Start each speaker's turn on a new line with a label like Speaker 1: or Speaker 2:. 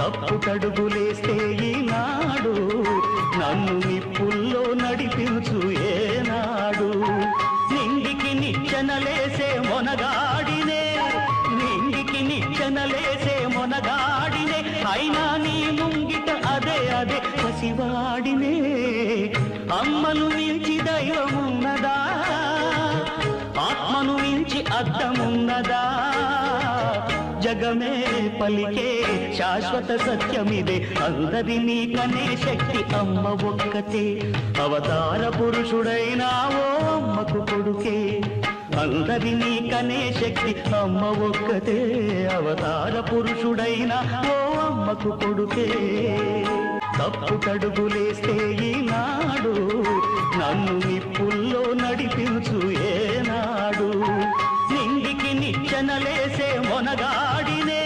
Speaker 1: తప్పుటడుగులేస్తే ఈనాడు నన్ను నిప్పుల్లో నడిపించు ఏనాడు నిండికి నిచ్చెనలేసే మొనగాడినే నిండికి నిచ్చెనలేసే మొనగాడినే అయినా నీ ముంగిట అదే అదే పసివాడినే అమ్మను మించి దైవమున్నదా ఆత్మను మించి అద్దమున్నదా జగమే పలికే శాశ్వత సత్యమిదే అందరినీ కనే శక్తి అమ్మ ఒక్కతే అవతార పురుషుడైనావో అమ్మకు కొడుకే అందరినీ కనే శక్తి అమ్మ ఒక్కతే అవతార పురుషుడైనా ఓ అమ్మకు కొడుకే తప్పుటడుగులేస్తే ఈనాడు నన్ను నిప్పుల్లో నడిపించు ఏనాడు నిండికి నిచ్చెనలేసే మొనగాడినే